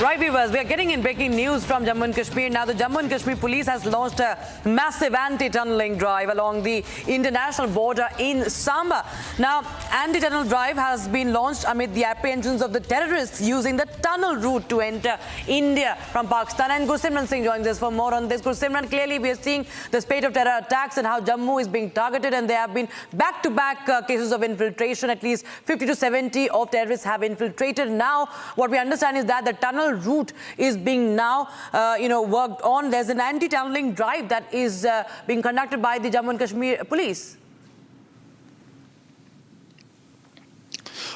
Right, viewers, we are getting in breaking news from Jammu and Kashmir. Now, the Jammu and Kashmir police has launched a massive anti-tunnelling drive along the international border in Samba. Now, anti-tunnel drive has been launched amid the apprehensions of the terrorists using the tunnel route to enter India from Pakistan. And Gursimran Singh joins us for more on this. Gursimran, clearly we are seeing the spate of terror attacks and how Jammu is being targeted, and there have been back-to-back cases of infiltration. At least 50 to 70 of terrorists have infiltrated. Now, what we understand is that the tunnel route is being now, worked on. There's an anti-tunneling drive that is being conducted by the Jammu and Kashmir police.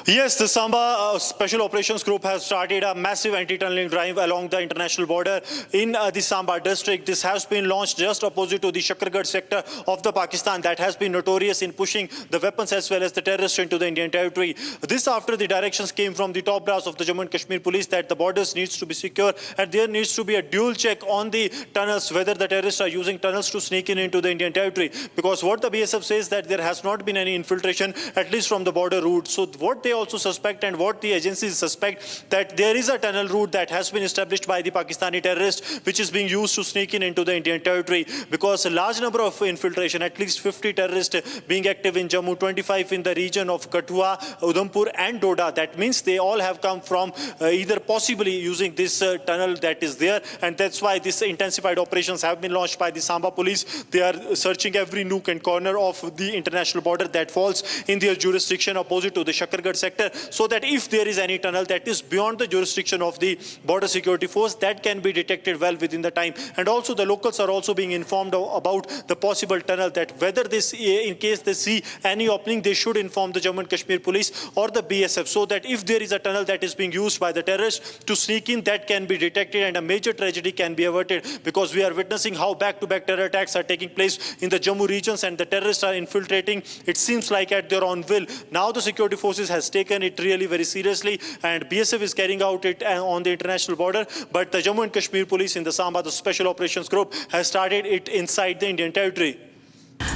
Yes, the Samba Special Operations Group has started a massive anti-tunneling drive along the international border in the Samba district. This has been launched just opposite to the Shakargarh sector of the Pakistan that has been notorious in pushing the weapons as well as the terrorists into the Indian territory. This after the directions came from the top brass of the Jammu and Kashmir police that the borders needs to be secure and there needs to be a dual check on the tunnels, whether the terrorists are using tunnels to sneak in into the Indian territory. Because what the BSF says that there has not been any infiltration, at least from the border route. So what they also suspect and what the agencies suspect that there is a tunnel route that has been established by the Pakistani terrorists which is being used to sneak in into the Indian territory, because a large number of infiltration, at least 50 terrorists being active in Jammu, 25 in the region of Kathua, Udhampur and Doda. That means they all have come from either possibly using this tunnel that is there, and that's why this intensified operations have been launched by the Samba police. They are searching every nook and corner of the international border that falls in their jurisdiction opposite to the Shakargarh sector, so that if there is any tunnel that is beyond the jurisdiction of the border security force, that can be detected well within the time. And also the locals are also being informed about the possible tunnel, that whether this, in case they see any opening, they should inform the Jammu and Kashmir police or the BSF, so that if there is a tunnel that is being used by the terrorists to sneak in, that can be detected and a major tragedy can be averted, because we are witnessing how back-to-back terror attacks are taking place in the Jammu regions and the terrorists are infiltrating, it seems like at their own will. Now the security forces has taken it really very seriously and BSF is carrying out it on the international border, but the Jammu and Kashmir police in the Samba, the Special Operations Group, has started it inside the Indian territory.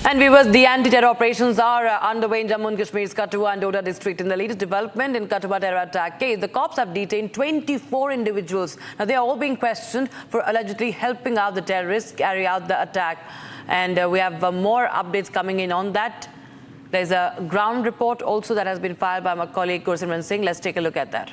And viewers, the anti-terror operations are underway in Jammu and Kashmir's Kathua and Doda district. In the latest development in Kathua terror attack case, the cops have detained 24 individuals. Now, they are all being questioned for allegedly helping out the terrorists carry out the attack. And we have more updates coming in on that. There's a ground report also that has been filed by my colleague Gursimran Singh. Let's take a look at that.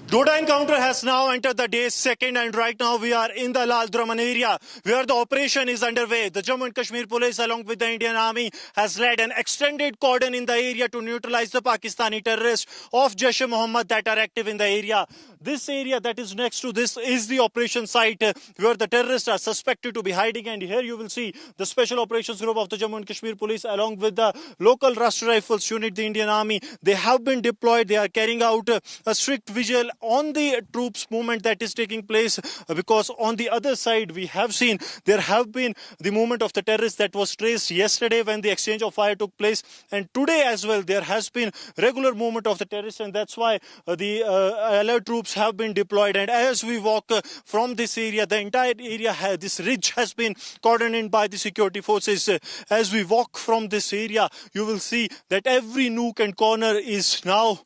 Doda encounter has now entered the day's second, and right now we are in the Lal Draman area where the operation is underway. The Jammu and Kashmir police along with the Indian Army has led an extended cordon in the area to neutralize the Pakistani terrorists of Jaish-e-Mohammed that are active in the area. This area that is next to this is the operation site where the terrorists are suspected to be hiding, and here you will see the Special Operations Group of the Jammu and Kashmir police along with the local Rashtra Rifles unit, the Indian Army. They have been deployed. They are carrying out a strict vigil on the troops movement that is taking place, because on the other side we have seen there have been the movement of the terrorists that was traced yesterday when the exchange of fire took place, and today as well there has been regular movement of the terrorists, and that's why the alert troops have been deployed. And as we walk from this area, the entire area, this ridge has been cordoned in by the security forces. As we walk from this area, you will see that every nook and corner is now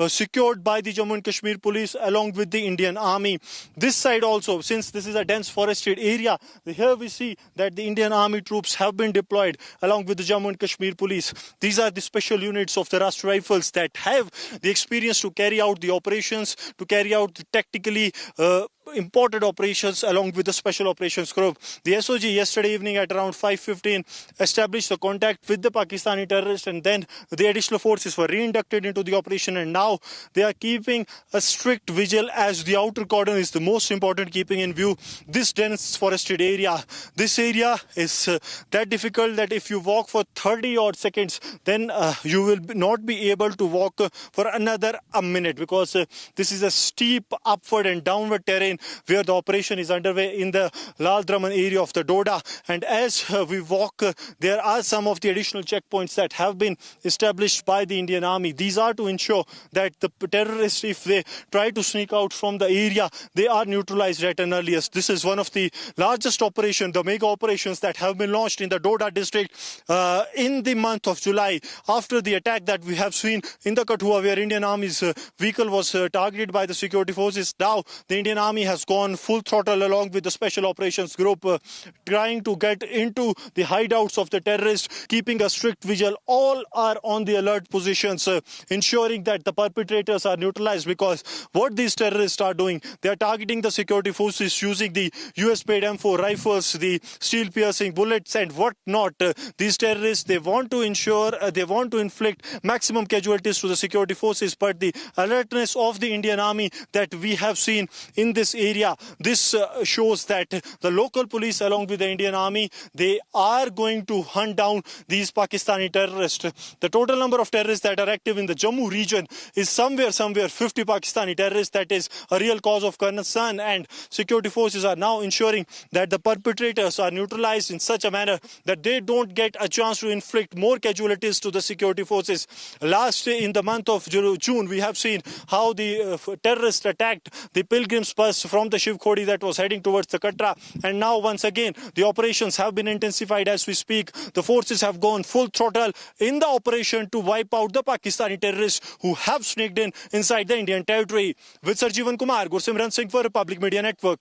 secured by the Jammu and Kashmir police along with the Indian Army. This side also, since this is a dense forested area, here we see that the Indian Army troops have been deployed along with the Jammu and Kashmir police. These are the special units of the Rashtra Rifles that have the experience to carry out the operations, to carry out the tactically important operations along with the Special Operations Group. The SOG yesterday evening at around 5:15 established the contact with the Pakistani terrorists, and then the additional forces were reinducted into the operation, and now they are keeping a strict vigil as the outer cordon is the most important, keeping in view this dense forested area. This area is that difficult that if you walk for 30 odd seconds, then you will not be able to walk for another minute, because this is a steep upward and downward terrain where the operation is underway in the Lal Draman area of the Doda. And as we walk, there are some of the additional checkpoints that have been established by the Indian Army. These are to ensure that the terrorists, if they try to sneak out from the area, they are neutralized at an earliest. This is one of the largest operations, the mega operations that have been launched in the Doda district in the month of July, after the attack that we have seen in the Kathua, where Indian Army's vehicle was targeted by the security forces. Now the Indian Army has gone full throttle along with the Special Operations Group, trying to get into the hideouts of the terrorists, keeping a strict vigil. All are on the alert positions, ensuring that the perpetrators are neutralized, because what these terrorists are doing, they are targeting the security forces using the US-made M4 rifles, the steel-piercing bullets and whatnot. These terrorists, they want to ensure, they want to inflict maximum casualties to the security forces, but the alertness of the Indian Army that we have seen in this area, this shows that the local police along with the Indian Army, they are going to hunt down these Pakistani terrorists. The total number of terrorists that are active in the Jammu region is somewhere 50 Pakistani terrorists. That is a real cause of concern, and security forces are now ensuring that the perpetrators are neutralized in such a manner that they don't get a chance to inflict more casualties to the security forces. Last in the month of June, we have seen how the terrorists attacked the pilgrims bus from the Shiv Khodi that was heading towards the Katra, and now once again the operations have been intensified as we speak. The forces have gone full throttle in the operation to wipe out the Pakistani terrorists who have sneaked in inside the Indian territory. With Sarjeevan Kumar, Gursimran Singh for Republic Media Network.